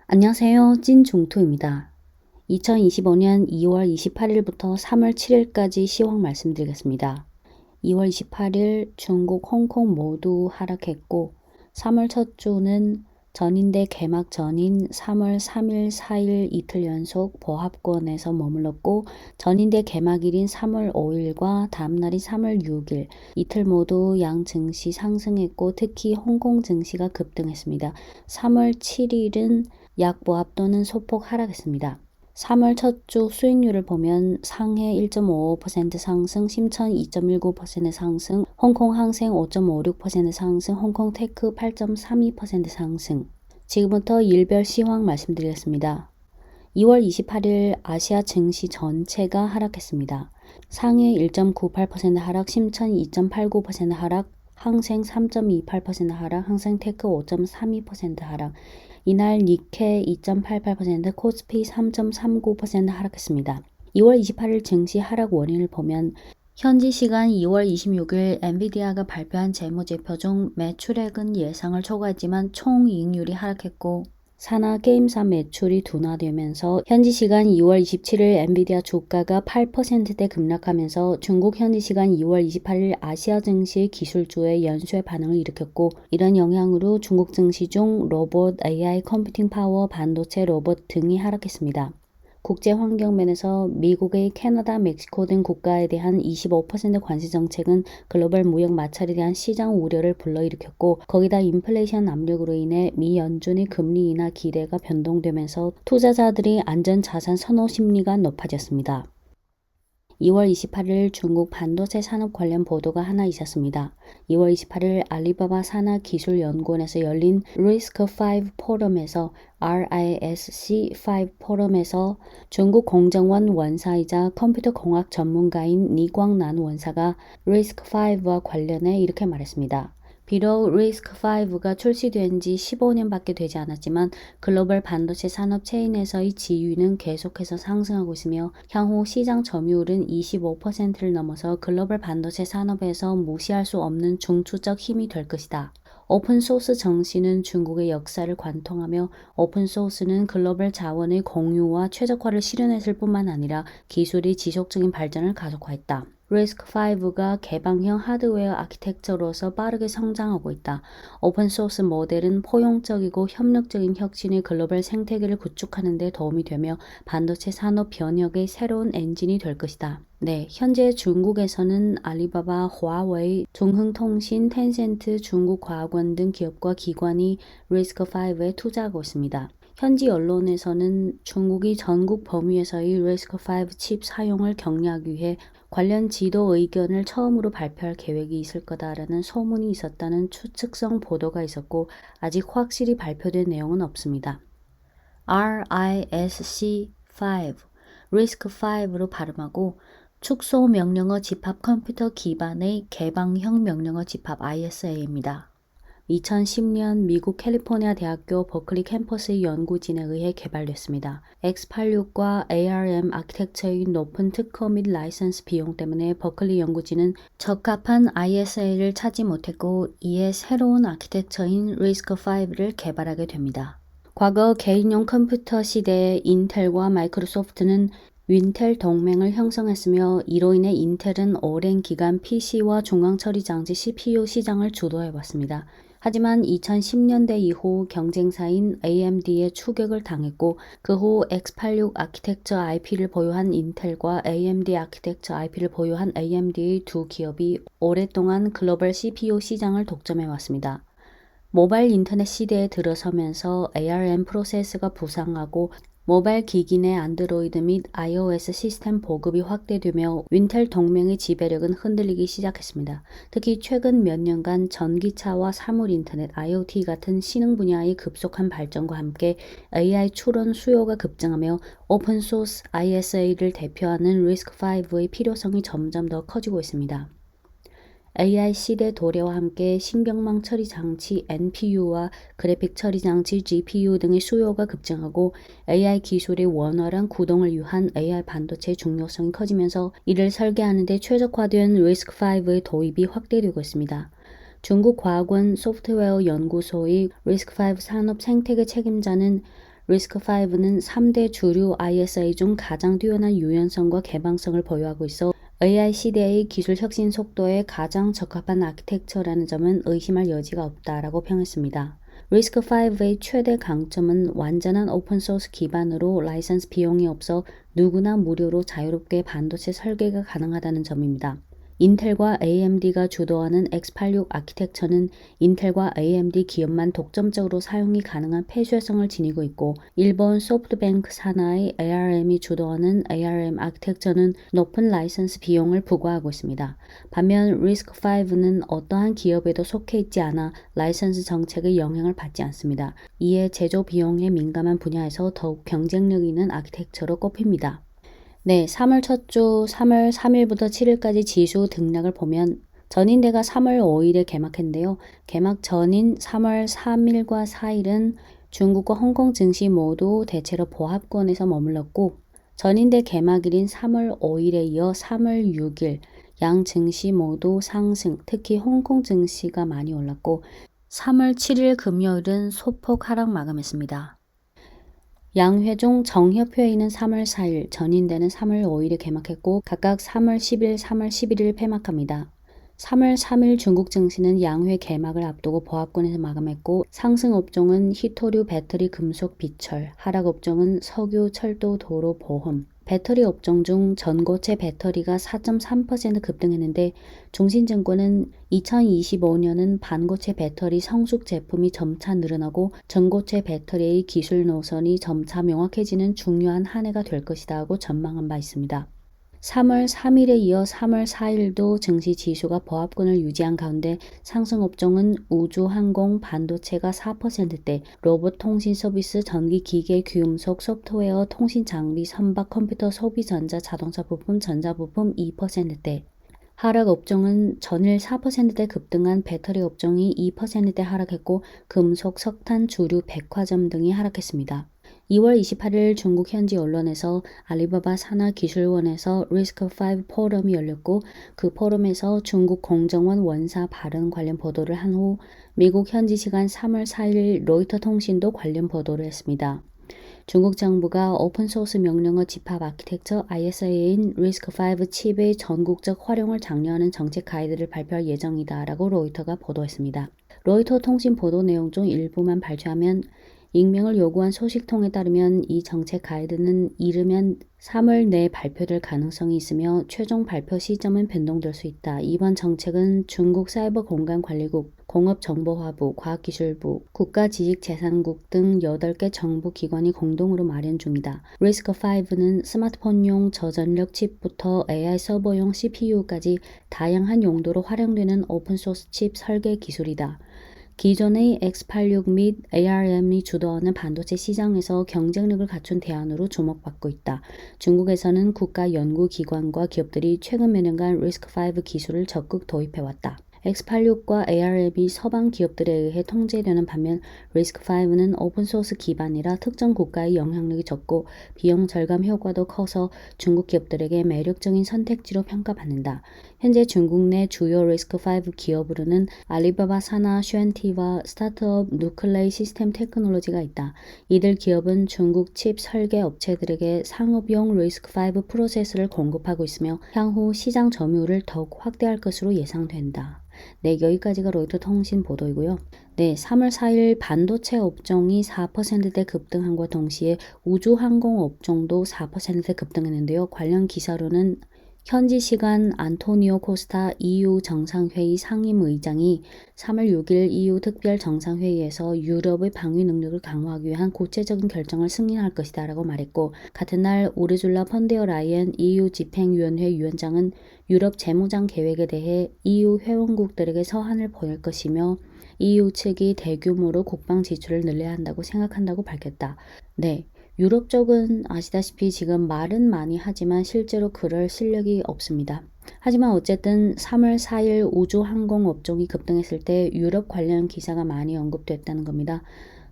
안녕하세요. 찐종토입니다. 2025년 2월 28일부터 3월 7일까지 시황 말씀드리겠습니다. 2월 28일 중국, 홍콩 모두 하락했고 3월 첫 주는 전인대 개막 전인 3월 3일, 4일 이틀 연속 보합권에서 머물렀고 전인대 개막일인 3월 5일과 다음날인 3월 6일 이틀 모두 양 증시 상승했고 특히 홍콩 증시가 급등했습니다. 3월 7일은 약보합 또는 소폭 하락했습니다. 3월 첫 주 수익률을 보면 상해 1.55% 상승, 심천 2.19% 상승, 홍콩 항생 5.56% 상승, 홍콩 테크 8.32% 상승. 지금부터 일별 시황 말씀드리겠습니다. 2월 28일 아시아 증시 전체가 하락했습니다. 상해 1.98% 하락, 심천 2.89% 하락, 항생 3.28% 하락, 항생테크 5.32% 하락. 이날 니케 2.88%, 코스피 3.39% 하락했습니다. 2월 28일 증시 하락 원인을 보면 현지 시간 2월 26일 엔비디아가 발표한 재무제표 중 매출액은 예상을 초과했지만 총이익률이 하락했고 산하 게임사 매출이 둔화되면서 현지 시간 2월 27일 엔비디아 주가가 8%대 급락하면서 중국 현지 시간 2월 28일 아시아 증시 기술주의 연쇄 반응을 일으켰고 이런 영향으로 중국 증시 중 로봇, AI, 컴퓨팅 파워, 반도체, 로봇 등이 하락했습니다. 국제 환경 면에서 미국의 캐나다, 멕시코 등 국가에 대한 25% 관세 정책은 글로벌 무역 마찰에 대한 시장 우려를 불러일으켰고 거기다 인플레이션 압력으로 인해 미 연준의 금리 인하 기대가 변동되면서 투자자들의 안전자산 선호 심리가 높아졌습니다. 2월 28일 중국 반도체 산업 관련 보도가 하나 있었습니다. 2월 28일 알리바바 산하기술연구원에서 열린 리스크5 포럼에서 RISC5 포럼에서 중국 공정원 원사이자 컴퓨터 공학 전문가인 니광난 원사가 리스크5와 관련해 이렇게 말했습니다. 비록 리스크5가 출시된 지 15년밖에 되지 않았지만 글로벌 반도체 산업 체인에서의 지위는 계속해서 상승하고 있으며 향후 시장 점유율은 25%를 넘어서 글로벌 반도체 산업에서 무시할 수 없는 중추적 힘이 될 것이다. 오픈소스 정신은 중국의 역사를 관통하며 오픈소스는 글로벌 자원의 공유와 최적화를 실현했을 뿐만 아니라 기술의 지속적인 발전을 가속화했다. 리스크5가 개방형 하드웨어 아키텍처로서 빠르게 성장하고 있다. 오픈소스 모델은 포용적이고 협력적인 혁신의 글로벌 생태계를 구축하는 데 도움이 되며 반도체 산업 변혁의 새로운 엔진이 될 것이다. 네, 현재 중국에서는 알리바바, 화웨이, 중흥통신, 텐센트, 중국과학원 등 기업과 기관이 리스크5에 투자하고 있습니다. 현지 언론에서는 중국이 전국 범위에서의 리스크5 칩 사용을 격려하기 위해 관련 지도 의견을 처음으로 발표할 계획이 있을 거다라는 소문이 있었다는 추측성 보도가 있었고 아직 확실히 발표된 내용은 없습니다. RISC5, RISC5로 발음하고 축소 명령어 집합 컴퓨터 기반의 개방형 명령어 집합 ISA입니다. 2010년 미국 캘리포니아 대학교 버클리 캠퍼스의 연구진에 의해 개발됐습니다. x86과 ARM 아키텍처의 높은 특허 및 라이선스 비용 때문에 버클리 연구진은 적합한 ISA를 찾지 못했고 이에 새로운 아키텍처인 RISC-V를 개발하게 됩니다. 과거 개인용 컴퓨터 시대에 인텔과 마이크로소프트는 윈텔 동맹을 형성했으며 이로 인해 인텔은 오랜 기간 PC와 중앙처리 장치 CPU 시장을 주도해왔습니다. 하지만 2010년대 이후 경쟁사인 AMD의 추격을 당했고 그 후 x86 아키텍처 IP를 보유한 인텔과 AMD 아키텍처 IP를 보유한 AMD의 두 기업이 오랫동안 글로벌 CPU 시장을 독점해왔습니다. 모바일 인터넷 시대에 들어서면서 ARM 프로세서가 부상하고 모바일 기기 내 안드로이드 및 iOS 시스템 보급이 확대되며 윈텔 동맹의 지배력은 흔들리기 시작했습니다. 특히 최근 몇 년간 전기차와 사물 인터넷, IoT 같은 신흥 분야의 급속한 발전과 함께 AI 추론 수요가 급증하며 오픈소스 ISA를 대표하는 리스크5의 필요성이 점점 더 커지고 있습니다. AI 시대 도래와 함께 신경망 처리 장치 NPU와 그래픽 처리 장치 GPU 등의 수요가 급증하고 AI 기술의 원활한 구동을 위한 AI 반도체의 중요성이 커지면서 이를 설계하는 데 최적화된 리스크5의 도입이 확대되고 있습니다. 중국 과학원 소프트웨어 연구소의 리스크5 산업 생태계 책임자는 리스크5는 3대 주류 ISA 중 가장 뛰어난 유연성과 개방성을 보유하고 있어 AI 시대의 기술 혁신 속도에 가장 적합한 아키텍처라는 점은 의심할 여지가 없다라고 평했습니다. 리스크5의 최대 강점은 완전한 오픈소스 기반으로 라이선스 비용이 없어 누구나 무료로 자유롭게 반도체 설계가 가능하다는 점입니다. 인텔과 AMD가 주도하는 x86 아키텍처는 인텔과 AMD 기업만 독점적으로 사용이 가능한 폐쇄성을 지니고 있고 일본 소프트뱅크 산하의 ARM이 주도하는 ARM 아키텍처는 높은 라이선스 비용을 부과하고 있습니다. 반면 리스크5는 어떠한 기업에도 속해 있지 않아 라이선스 정책의 영향을 받지 않습니다. 이에 제조 비용에 민감한 분야에서 더욱 경쟁력 있는 아키텍처로 꼽힙니다. 네, 3월 첫 주 3월 3일부터 7일까지 지수 등락을 보면 전인대가 3월 5일에 개막했는데요. 개막 전인 3월 3일과 4일은 중국과 홍콩 증시 모두 대체로 보합권에서 머물렀고 전인대 개막일인 3월 5일에 이어 3월 6일 양 증시 모두 상승, 특히 홍콩 증시가 많이 올랐고 3월 7일 금요일은 소폭 하락 마감했습니다. 양회종 정협회의는 3월 4일, 전인대는 3월 5일에 개막했고 각각 3월 10일, 3월 11일 폐막합니다. 3월 3일 중국 증시는 양회 개막을 앞두고 보합권에서 마감했고 상승 업종은 히토류 배터리 금속 비철, 하락 업종은 석유, 철도, 도로, 보험, 배터리 업종 중 전고체 배터리가 4.3% 급등했는데 중신증권은 2025년은 반고체 배터리 성숙 제품이 점차 늘어나고 전고체 배터리의 기술 노선이 점차 명확해지는 중요한 한 해가 될 것이다 하고 전망한 바 있습니다. 3월 3일에 이어 3월 4일도 증시 지수가 보합권을 유지한 가운데 상승 업종은 우주, 항공, 반도체가 4%대, 로봇 통신 서비스, 전기 기계, 귀금속, 소프트웨어, 통신 장비, 선박, 컴퓨터, 소비전자, 자동차 부품, 전자부품 2%대, 하락 업종은 전일 4%대 급등한 배터리 업종이 2%대 하락했고 금속, 석탄, 주류, 백화점 등이 하락했습니다. 2월 28일 중국 현지 언론에서 알리바바 산하기술원에서 리스크5 포럼이 열렸고 그 포럼에서 중국 공정원 원사 발언 관련 보도를 한 후 미국 현지 시간 3월 4일 로이터 통신도 관련 보도를 했습니다. 중국 정부가 오픈소스 명령어 집합 아키텍처 ISA인 리스크5 칩의 전국적 활용을 장려하는 정책 가이드를 발표할 예정이다 라고 로이터가 보도했습니다. 로이터 통신 보도 내용 중 일부만 발췌하면 익명을 요구한 소식통에 따르면 이 정책 가이드는 이르면 3월 내에 발표될 가능성이 있으며 최종 발표 시점은 변동될 수 있다. 이번 정책은 중국 사이버공간관리국, 공업정보화부, 과학기술부, 국가지식재산국 등 8개 정부기관이 공동으로 마련 중이다. 리스크5는 스마트폰용 저전력 칩부터 AI 서버용 CPU까지 다양한 용도로 활용되는 오픈소스 칩 설계 기술이다. 기존의 x86 및 ARM이 주도하는 반도체 시장에서 경쟁력을 갖춘 대안으로 주목받고 있다. 중국에서는 국가 연구기관과 기업들이 최근 몇 년간 리스크5 기술을 적극 도입해왔다. x86과 ARM이 서방 기업들에 의해 통제되는 반면 리스크5는 오픈소스 기반이라 특정 국가의 영향력이 적고 비용 절감 효과도 커서 중국 기업들에게 매력적인 선택지로 평가받는다. 현재 중국 내 주요 리스크5 기업으로는 알리바바 산하 슈엔티와 스타트업 누클레이 시스템 테크놀로지가 있다. 이들 기업은 중국 칩 설계 업체들에게 상업용 리스크5 프로세스를 공급하고 있으며 향후 시장 점유율을 더욱 확대할 것으로 예상된다. 네, 여기까지가 로이터 통신 보도이고요. 네, 3월 4일 반도체 업종이 4%대 급등함과 동시에 우주항공 업종도 4%대 급등했는데요. 관련 기사로는 현지 시간 안토니오 코스타 EU 정상회의 상임의장이 3월 6일 EU 특별 정상회의에서 유럽의 방위 능력을 강화하기 위한 구체적인 결정을 승인할 것이다 라고 말했고 같은 날 우르줄라 펀데어 라이엔 EU 집행위원회 위원장은 유럽 재무장 계획에 대해 EU 회원국들에게 서한을 보낼 것이며 EU 측이 대규모로 국방 지출을 늘려야 한다고 생각한다고 밝혔다. 네. 유럽 쪽은 아시다시피 지금 말은 많이 하지만 실제로 그럴 실력이 없습니다. 하지만 어쨌든 3월 4일 우주항공 업종이 급등했을 때 유럽 관련 기사가 많이 언급됐다는 겁니다.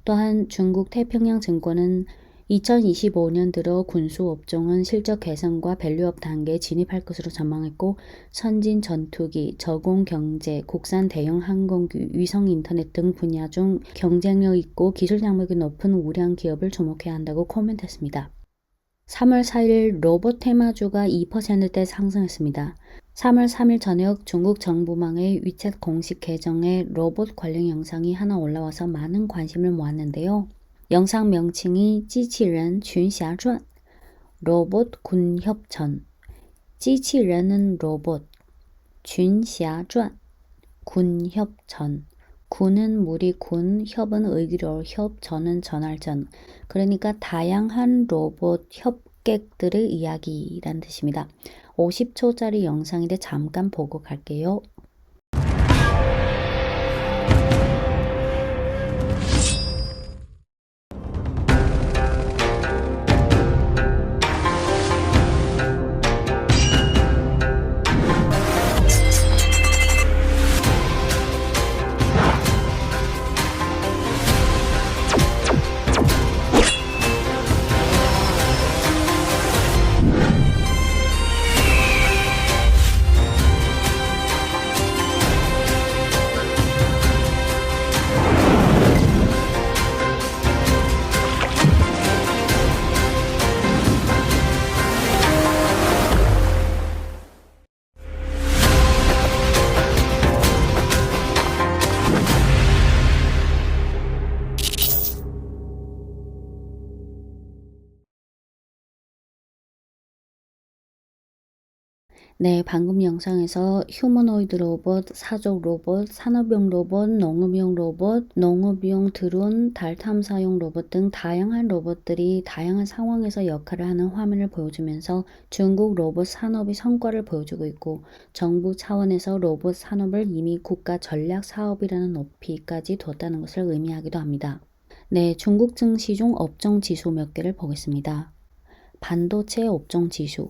또한 중국 태평양 증권은 2025년 들어 군수 업종은 실적 개선과 밸류업 단계에 진입할 것으로 전망했고 선진 전투기, 저공 경제, 국산 대형 항공기, 위성 인터넷 등 분야 중 경쟁력 있고 기술 장벽이 높은 우량 기업을 주목해야 한다고 코멘트했습니다. 3월 4일 로봇 테마주가 2%대 상승했습니다. 3월 3일 저녁 중국 정부망의 위챗 공식 계정에 로봇 관련 영상이 하나 올라와서 많은 관심을 모았는데요. 영상 명칭이 机器人群侠传 로봇 군협전 机器人은 로봇, 群侠传 군협전 군은 무리 군, 협은 의기로 협, 전은 전할 전. 그러니까 다양한 로봇 협객들의 이야기란 뜻입니다. 50초짜리 영상인데 잠깐 보고 갈게요. 네, 방금 영상에서 휴머노이드 로봇, 사족 로봇, 산업용 로봇, 농업용 로봇, 농업용 드론, 달 탐사용 로봇 등 다양한 로봇들이 다양한 상황에서 역할을 하는 화면을 보여주면서 중국 로봇 산업의 성과를 보여주고 있고 정부 차원에서 로봇 산업을 이미 국가 전략 사업이라는 높이까지 뒀다는 것을 의미하기도 합니다. 네, 중국 증시 중 업종 지수 몇 개를 보겠습니다. 반도체 업종 지수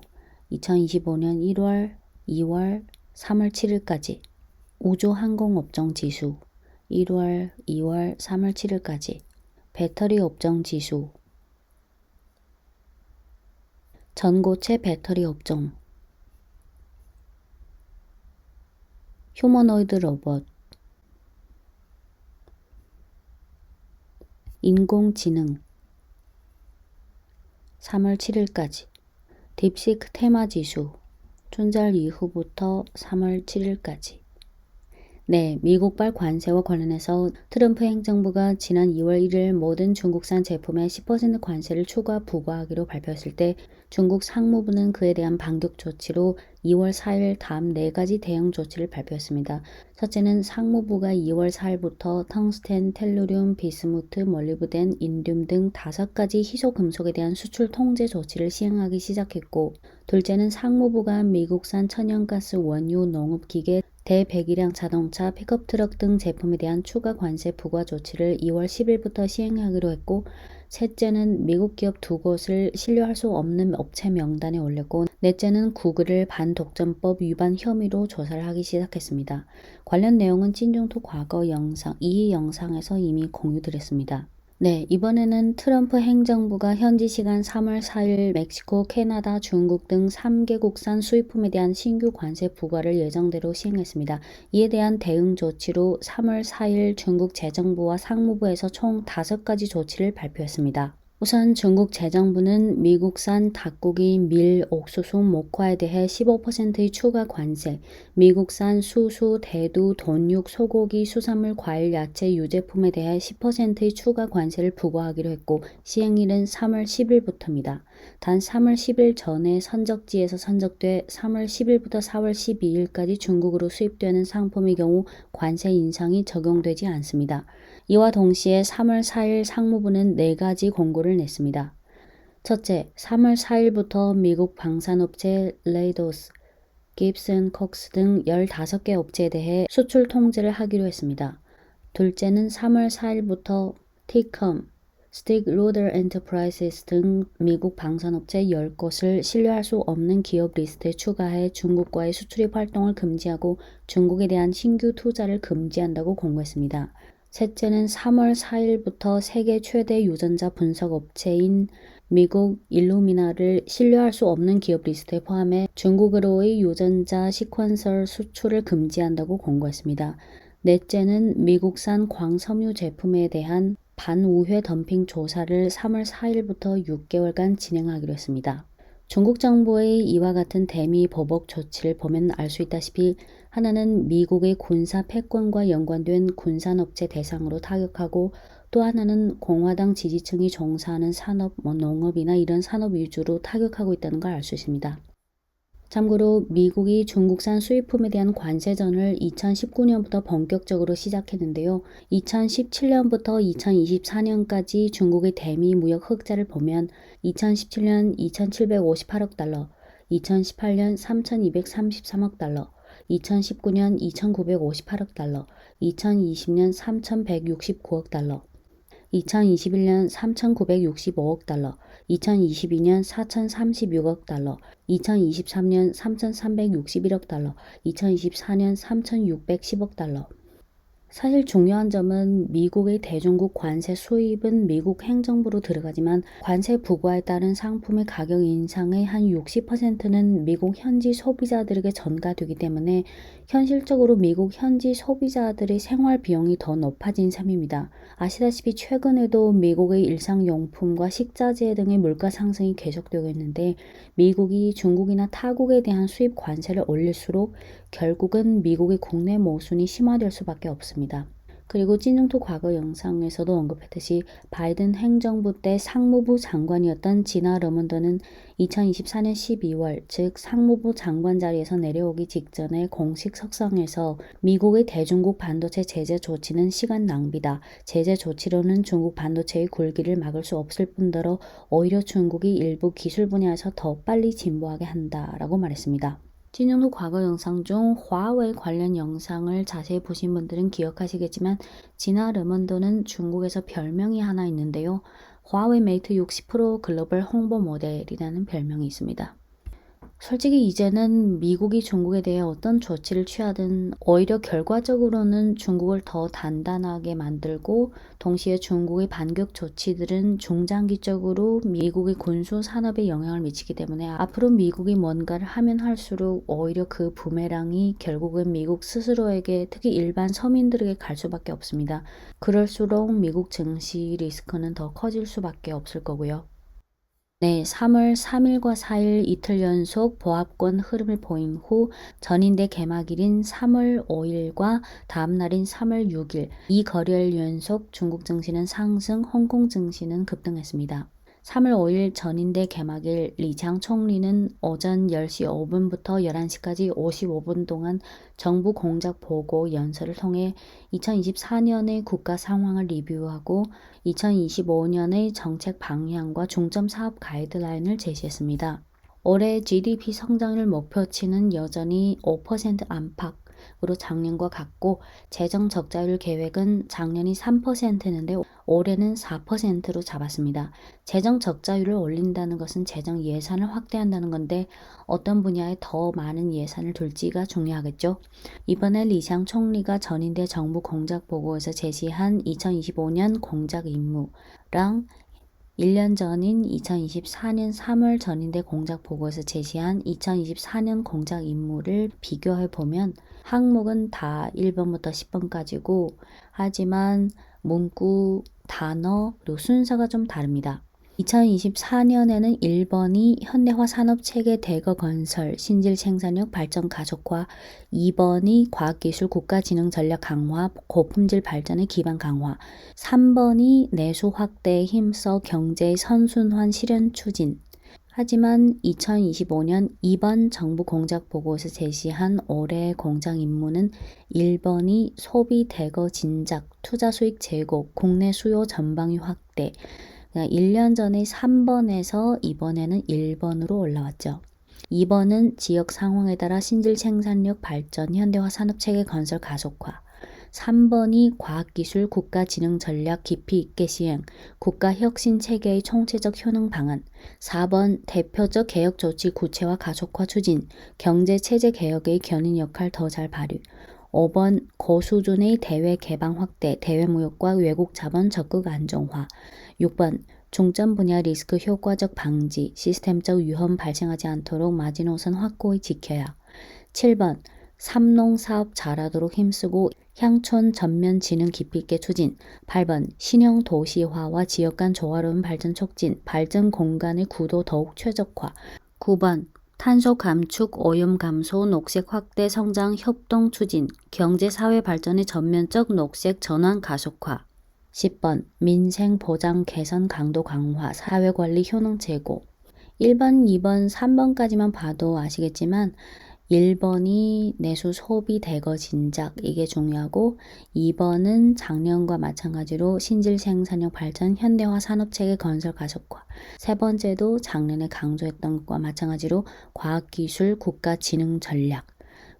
2025년 1월, 2월, 3월 7일까지 우주항공업종 지수 1월, 2월, 3월 7일까지 배터리 업종 지수 전고체 배터리 업종 휴머노이드 로봇 인공지능 3월 7일까지 딥시크 테마 지수 춘절 이후부터 3월 7일까지 네, 미국발 관세와 관련해서 트럼프 행정부가 지난 2월 1일 모든 중국산 제품에 10% 관세를 추가 부과하기로 발표했을 때 중국 상무부는 그에 대한 반격 조치로 2월 4일 다음 4가지 대응 조치를 발표했습니다. 첫째는 상무부가 2월 4일부터 텅스텐, 텔루륨, 비스무트, 몰리브덴, 인듐 등 5가지 희소금속에 대한 수출 통제 조치를 시행하기 시작했고 둘째는 상무부가 미국산 천연가스, 원유, 농업기계, 대배기량 자동차, 픽업트럭 등 제품에 대한 추가 관세 부과 조치를 2월 10일부터 시행하기로 했고 셋째는 미국 기업 2곳을 신뢰할 수 없는 업체 명단에 올렸고 넷째는 구글을 반독점법 위반 혐의로 조사를 하기 시작했습니다. 관련 내용은 찐중토 과거 영상, 이 영상에서 이미 공유드렸습니다. 네, 이번에는 트럼프 행정부가 현지 시간 3월 4일 멕시코, 캐나다, 중국 등 3개국산 수입품에 대한 신규 관세 부과를 예정대로 시행했습니다. 이에 대한 대응 조치로 3월 4일 중국 재정부와 상무부에서 총 5가지 조치를 발표했습니다. 우선 중국 재정부는 미국산 닭고기, 밀, 옥수수, 목화에 대해 15%의 추가 관세, 미국산 수수, 대두, 돈육, 소고기, 수산물, 과일, 야채, 유제품에 대해 10%의 추가 관세를 부과하기로 했고 시행일은 3월 10일부터입니다. 단 3월 10일 전에 선적지에서 선적돼 3월 10일부터 4월 12일까지 중국으로 수입되는 상품의 경우 관세 인상이 적용되지 않습니다. 이와 동시에 3월 4일 상무부는 4가지 공고를 냈습니다. 첫째, 3월 4일부터 미국 방산업체 레이도스, 깁슨, 콕스 등 15개 업체에 대해 수출 통제를 하기로 했습니다. 둘째는 3월 4일부터 티컴, 스틱 로더 엔터프라이시스 등 미국 방산업체 10곳을 신뢰할 수 없는 기업 리스트에 추가해 중국과의 수출입 활동을 금지하고 중국에 대한 신규 투자를 금지한다고 공고했습니다. 셋째는 3월 4일부터 세계 최대 유전자 분석 업체인 미국 일루미나를 신뢰할 수 없는 기업 리스트에 포함해 중국으로의 유전자 시퀀서 수출을 금지한다고 공고했습니다. 넷째는 미국산 광섬유 제품에 대한 반우회 덤핑 조사를 3월 4일부터 6개월간 진행하기로 했습니다. 중국 정부의 이와 같은 대미 보복 조치를 보면 알 수 있다시피 하나는 미국의 군사 패권과 연관된 군산업체 대상으로 타격하고 또 하나는 공화당 지지층이 종사하는 산업, 농업이나 이런 산업 위주로 타격하고 있다는 걸 알 수 있습니다. 참고로 미국이 중국산 수입품에 대한 관세전을 2019년부터 본격적으로 시작했는데요. 2017년부터 2024년까지 중국의 대미 무역 흑자를 보면 2017년 2,758억 달러, 2018년 3,233억 달러, 2019년 2,958억 달러, 2020년 3,169억 달러, 2021년 3,965억 달러, 2022년 4,036억 달러, 2023년 3,361억 달러, 2024년 3,610억 달러. 사실 중요한 점은 미국의 대중국 관세 수입은 미국 행정부로 들어가지만 관세 부과에 따른 상품의 가격 인상의 한 60%는 미국 현지 소비자들에게 전가되기 때문에 현실적으로 미국 현지 소비자들의 생활 비용이 더 높아진 셈입니다. 아시다시피 최근에도 미국의 일상용품과 식자재 등의 물가 상승이 계속되고 있는데 미국이 중국이나 타국에 대한 수입 관세를 올릴수록 결국은 미국의 국내 모순이 심화될 수밖에 없습니다. 그리고 찐중토 과거 영상에서도 언급했듯이 바이든 행정부 때 상무부 장관이었던 지나 러먼더는 2024년 12월, 즉 상무부 장관 자리에서 내려오기 직전에 공식 석상에서 미국의 대중국 반도체 제재 조치는 시간 낭비다. 제재 조치로는 중국 반도체의 굴기를 막을 수 없을 뿐더러 오히려 중국이 일부 기술 분야에서 더 빨리 진보하게 한다라고 말했습니다. 찐중토 과거 영상 중 화웨이 관련 영상을 자세히 보신 분들은 기억하시겠지만 지나 르먼도는 중국에서 별명이 하나 있는데요. 화웨이 메이트 60 프로 글로벌 홍보 모델이라는 별명이 있습니다. 솔직히 이제는 미국이 중국에 대해 어떤 조치를 취하든 오히려 결과적으로는 중국을 더 단단하게 만들고 동시에 중국의 반격 조치들은 중장기적으로 미국의 군수 산업에 영향을 미치기 때문에 앞으로 미국이 뭔가를 하면 할수록 오히려 그 부메랑이 결국은 미국 스스로에게 특히 일반 서민들에게 갈 수밖에 없습니다. 그럴수록 미국 증시 리스크는 더 커질 수밖에 없을 거고요. 네, 3월 3일과 4일 이틀 연속 보합권 흐름을 보인 후 전인대 개막일인 3월 5일과 다음 날인 3월 6일 이 거래일 연속 중국 증시는 상승, 홍콩 증시는 급등했습니다. 3월 5일 전인대 개막일 리창 총리는 오전 10시 5분부터 11시까지 55분 동안 정부 공작 보고 연설을 통해 2024년의 국가 상황을 리뷰하고 2025년의 정책 방향과 중점 사업 가이드라인을 제시했습니다. 올해 GDP 성장률 목표치는 여전히 5% 안팎으로 작년과 같고 재정 적자율 계획은 작년이 3%였는데 올해는 4%로 잡았습니다. 재정 적자율을 올린다는 것은 재정 예산을 확대한다는 건데 어떤 분야에 더 많은 예산을 둘지가 중요하겠죠. 이번에 리샹 총리가 전인대 정부 공작 보고에서 제시한 2025년 공작 임무랑 1년 전인 2024년 3월 전인대 공작 보고에서 제시한 2024년 공작 임무를 비교해 보면 항목은 다 1번부터 10번까지고 하지만 문구, 단어, 그리고 순서가 좀 다릅니다. 2024년에는 1번이 현대화 산업체계 대거 건설, 신질 생산력 발전 가속화, 2번이 과학기술 국가진흥 전략 강화, 고품질 발전의 기반 강화, 3번이 내수 확대에 힘써 경제의 선순환 실현 추진. 하지만 2025년 2번 정부 공작 보고에서 제시한 올해 공작 임무는 1번이 소비 대거 진작, 투자 수익 제고, 국내 수요 전방위 확대, 1년 전에 3번에서 이번에는 1번으로 올라왔죠. 2번은 지역 상황에 따라 신질 생산력 발전, 현대화 산업체계 건설 가속화. 3번이 과학기술 국가진흥 전략 깊이 있게 시행, 국가혁신체계의 총체적 효능 방안. 4번 대표적 개혁 조치 구체화 가속화 추진, 경제체제 개혁의 견인 역할 더 잘 발휘. 5번 고수준의 대외 개방 확대, 대외 무역과 외국 자본 적극 안정화. 6번 중점 분야 리스크 효과적 방지, 시스템적 위험 발생하지 않도록 마지노선 확고히 지켜야. 7번 삼농사업 잘하도록 힘쓰고 향촌 전면 지능 깊이 있게 추진. 8번 신형 도시화와 지역 간 조화로운 발전 촉진, 발전 공간의 구도 더욱 최적화. 9번 탄소 감축, 오염 감소, 녹색 확대 성장 협동 추진, 경제 사회 발전의 전면적 녹색 전환 가속화. 10번 민생 보장 개선 강도 강화, 사회 관리 효능 제고. 1번, 2번, 3번까지만 봐도 아시겠지만 1번이 내수 소비 대거 진작, 이게 중요하고 2번은 작년과 마찬가지로 신질 생산력 발전 현대화 산업체계 건설 가속화. 세 번째도 작년에 강조했던 것과 마찬가지로 과학기술 국가진흥 전략,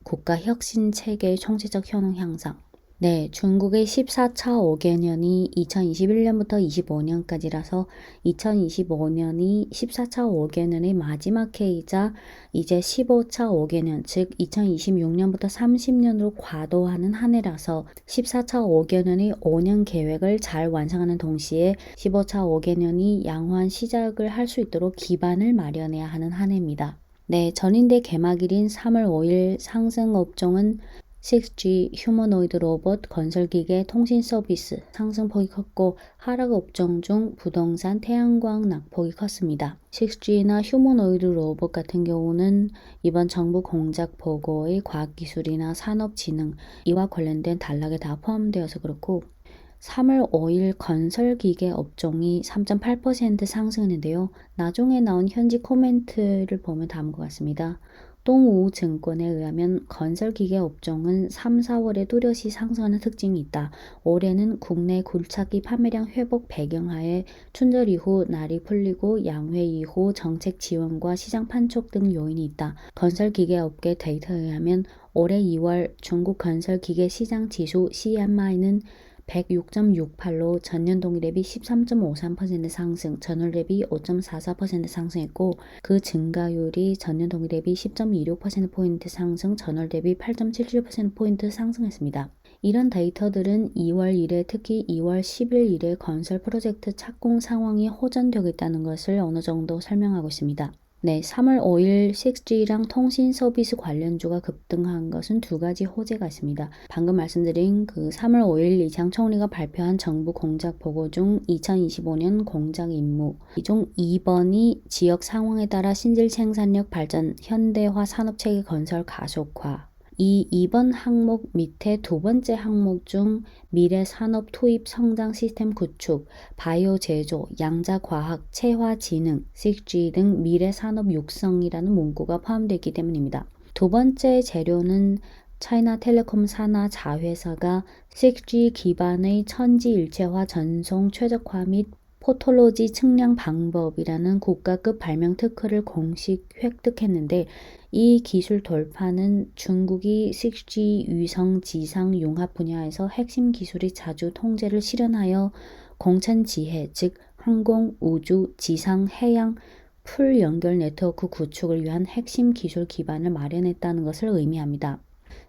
국가혁신체계의 총체적 효능 향상. 네, 중국의 14차 5개년이 2021년부터 25년까지라서 2025년이 14차 5개년의 마지막 해이자 이제 15차 5개년, 즉 2026년부터 30년으로 과도하는 한 해라서 14차 5개년의 5년 계획을 잘 완성하는 동시에 15차 5개년이 양호한 시작을 할 수 있도록 기반을 마련해야 하는 한 해입니다. 네, 전인대 개막일인 3월 5일 상승 업종은 6G, 휴머노이드 로봇, 건설기계, 통신 서비스 상승폭이 컸고 하락 업종 중 부동산, 태양광 낙폭이 컸습니다. 6G나 휴머노이드 로봇 같은 경우는 이번 정부 공작 보고의 과학기술이나 산업진흥 이와 관련된 단락에 다 포함되어서 그렇고 3월 5일 건설기계 업종이 3.8% 상승했는데요. 나중에 나온 현지 코멘트를 보면 다음과 같습니다. 동우증권에 의하면 건설기계 업종은 3, 4월에 뚜렷이 상승하는 특징이 있다. 올해는 국내 굴착기 판매량 회복 배경하에 춘절 이후 날이 풀리고 양회 이후 정책 지원과 시장 판촉 등 요인이 있다. 건설기계 업계 데이터에 의하면 올해 2월 중국 건설기계 시장 지수 CMI는 106.68로 전년 동기 대비 13.53% 상승, 전월 대비 5.44% 상승했고 그 증가율이 전년 동기 대비 10.26%포인트 상승, 전월 대비 8.77%포인트 상승했습니다. 이런 데이터들은 2월 1일 특히 2월 10일 이래 건설 프로젝트 착공 상황이 호전되고 있다는 것을 어느 정도 설명하고 있습니다. 네, 3월 5일 6G랑 통신 서비스 관련주가 급등한 것은 두 가지 호재가 있습니다. 방금 말씀드린 그 3월 5일 이장 총리가 발표한 정부 공작 보고 중 2025년 공작 임무, 이 중 2번이 지역 상황에 따라 신질 생산력 발전, 현대화 산업체계 건설 가속화. 이 2번 항목 밑에 두 번째 항목 중 미래 산업 투입 성장 시스템 구축, 바이오 제조, 양자 과학, 체화 지능, 6G 등 미래 산업 육성이라는 문구가 포함되어 있기 때문입니다. 두 번째 재료는 차이나텔레콤 산하 자회사가 6G 기반의 천지일체화 전송 최적화 및 포톨로지 측량 방법이라는 국가급 발명 특허를 공식 획득했는데 이 기술 돌파는 중국이 6G 위성 지상 융합 분야에서 핵심 기술이 자주 통제를 실현하여 공천지해, 즉 항공, 우주, 지상, 해양, 풀 연결 네트워크 구축을 위한 핵심 기술 기반을 마련했다는 것을 의미합니다.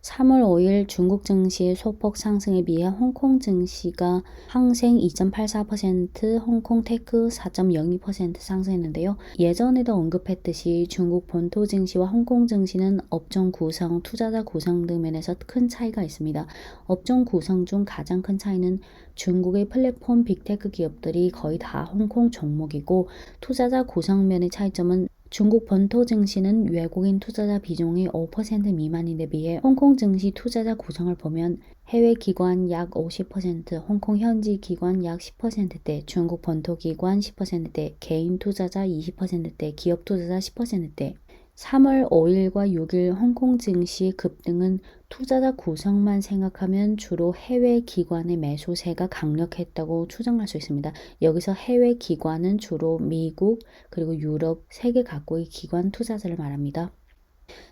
3월 5일 중국 증시의 소폭 상승에 비해 홍콩 증시가 항생 2.84%, 홍콩 테크 4.02% 상승했는데요. 예전에도 언급했듯이 중국 본토 증시와 홍콩 증시는 업종 구성, 투자자 구성 등 면에서 큰 차이가 있습니다. 업종 구성 중 가장 큰 차이는 중국의 플랫폼 빅테크 기업들이 거의 다 홍콩 종목이고 투자자 구성 면의 차이점은 중국 본토 증시는 외국인 투자자 비중이 5% 미만인데 비해 홍콩 증시 투자자 구성을 보면 해외 기관 약 50%, 홍콩 현지 기관 약 10%대, 중국 본토 기관 10%대, 개인 투자자 20%대, 기업 투자자 10%대. 3월 5일과 6일 홍콩 증시 급등은 투자자 구성만 생각하면 주로 해외 기관의 매수세가 강력했다고 추정할 수 있습니다. 여기서 해외 기관은 주로 미국 그리고 유럽, 세계 각국의 기관 투자자를 말합니다.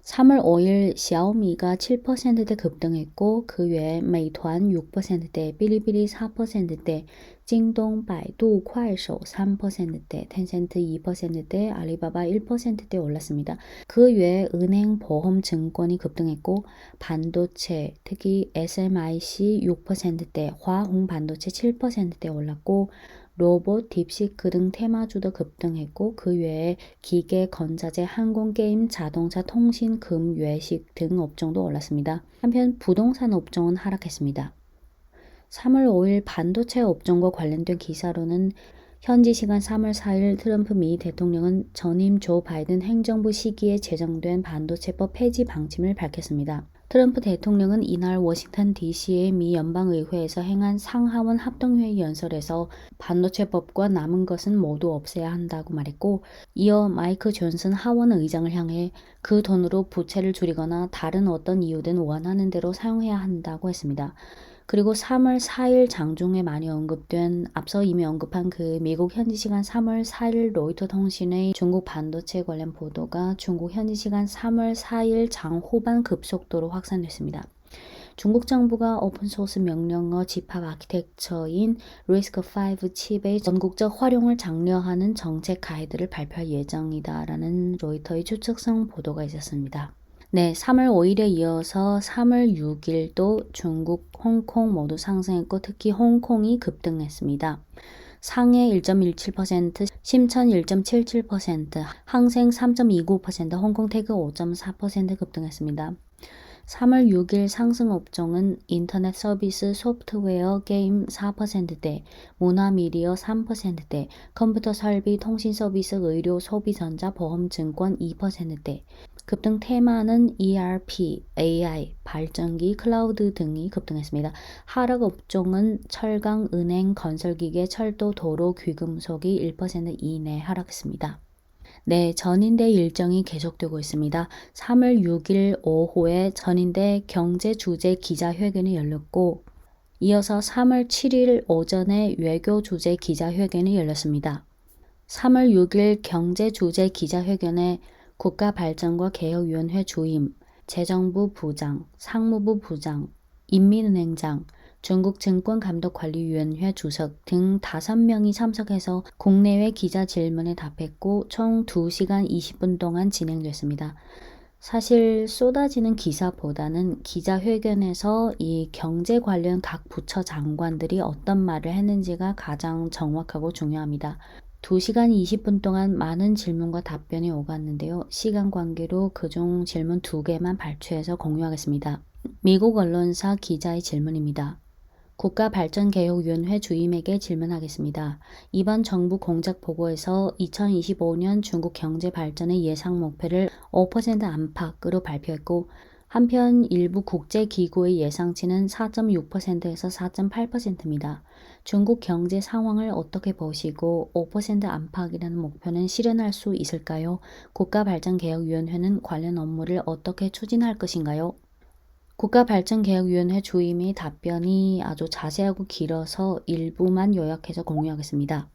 3월 5일 샤오미가 7%대 급등했고 그 외에 메이투안 6%대, 비리비리 4%대, 징동, 바이두, 쿠아이쇼 3%대, 텐센트 2%대, 알리바바 1%대 올랐습니다. 그 외에 은행, 보험, 증권이 급등했고 반도체, 특히 SMIC 6%대, 화홍 반도체 7%대 올랐고 로봇, 딥시크 등 테마주도 급등했고 그 외에 기계, 건자재, 항공, 게임, 자동차, 통신, 금, 외식 등 업종도 올랐습니다. 한편 부동산 업종은 하락했습니다. 3월 5일 반도체 업종과 관련된 기사로는 현지 시간 3월 4일 트럼프 미 대통령은 전임 조 바이든 행정부 시기에 제정된 반도체법 폐지 방침을 밝혔습니다. 트럼프 대통령은 이날 워싱턴 DC의 미 연방의회에서 행한 상하원 합동회의 연설에서 반도체법과 남은 것은 모두 없애야 한다고 말했고, 이어 마이크 존슨 하원 의장을 향해 그 돈으로 부채를 줄이거나 다른 어떤 이유든 원하는 대로 사용해야 한다고 했습니다. 그리고 3월 4일 장중에 많이 언급된 앞서 이미 언급한 그 미국 현지 시간 3월 4일 로이터 통신의 중국 반도체 관련 보도가 중국 현지 시간 3월 4일 장 후반 급속도로 확산됐습니다. 중국 정부가 오픈소스 명령어 집합 아키텍처인 RISC-V 칩의 전국적 활용을 장려하는 정책 가이드를 발표할 예정이다라는 로이터의 추측성 보도가 있었습니다. 네, 3월 5일에 이어서 3월 6일도 중국, 홍콩 모두 상승했고 특히 홍콩이 급등했습니다. 상해 1.17%, 심천 1.77%, 항생 3.29%, 홍콩테크 5.4% 급등했습니다. 3월 6일 상승 업종은 인터넷 서비스, 소프트웨어, 게임 4%대, 문화 미디어 3%대, 컴퓨터 설비, 통신 서비스, 의료, 소비전자, 보험, 증권 2%대, 급등 테마는 ERP, AI, 발전기, 클라우드 등이 급등했습니다. 하락 업종은 철강, 은행, 건설기계, 철도, 도로, 귀금속이 1% 이내 하락했습니다. 네, 전인대 일정이 계속되고 있습니다. 3월 6일 오후에 전인대 경제주재 기자회견이 열렸고 이어서 3월 7일 오전에 외교주재 기자회견이 열렸습니다. 3월 6일 경제주재 기자회견에 국가발전과 개혁위원회 주임, 재정부 부장, 상무부 부장, 인민은행장, 중국증권감독관리위원회 주석 등 5명이 참석해서 국내외 기자 질문에 답했고 총 2시간 20분 동안 진행됐습니다. 사실 쏟아지는 기사보다는 기자회견에서 이 경제 관련 각 부처 장관들이 어떤 말을 했는지가 가장 정확하고 중요합니다. 2시간 20분 동안 많은 질문과 답변이 오갔는데요. 시간 관계로 그중 질문 2개만 발췌해서 공유하겠습니다. 미국 언론사 기자의 질문입니다. 국가발전개혁위원회 주임에게 질문하겠습니다. 이번 정부 공작 보고에서 2025년 중국 경제 발전의 예상 목표를 5% 안팎으로 발표했고 한편 일부 국제기구의 예상치는 4.6%에서 4.8%입니다. 중국 경제 상황을 어떻게 보시고 5% 안팎이라는 목표는 실현할 수 있을까요? 국가발전개혁위원회는 관련 업무를 어떻게 추진할 것인가요? 국가발전개혁위원회 주임의 답변이 아주 자세하고 길어서 일부만 요약해서 공유하겠습니다.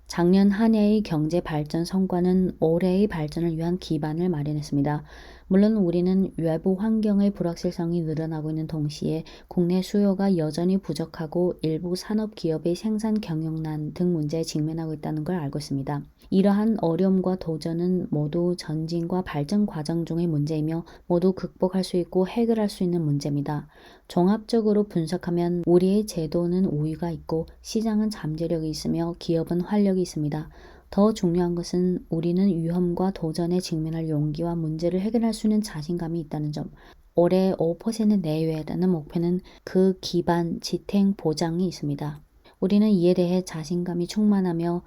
작년 한 해의 경제 발전 성과는 올해의 발전을 위한 기반을 마련했습니다. 물론 우리는 외부 환경의 불확실성이 늘어나고 있는 동시에 국내 수요가 여전히 부족하고 일부 산업 기업의 생산 경영난 등 문제에 직면하고 있다는 걸 알고 있습니다. 이러한 어려움과 도전은 모두 전진과 발전 과정 중의 문제이며 모두 극복할 수 있고 해결할 수 있는 문제입니다. 종합적으로 분석하면 우리의 제도는 우위가 있고 시장은 잠재력이 있으며 기업은 활력이 있습니다. 더 중요한 것은 우리는 위험과 도전에 직면할 용기와 문제를 해결할 수 있는 자신감이 있다는 점. 올해 5% 내외라는 목표는 그 기반, 지탱, 보장이 있습니다. 우리는 이에 대해 자신감이 충만하며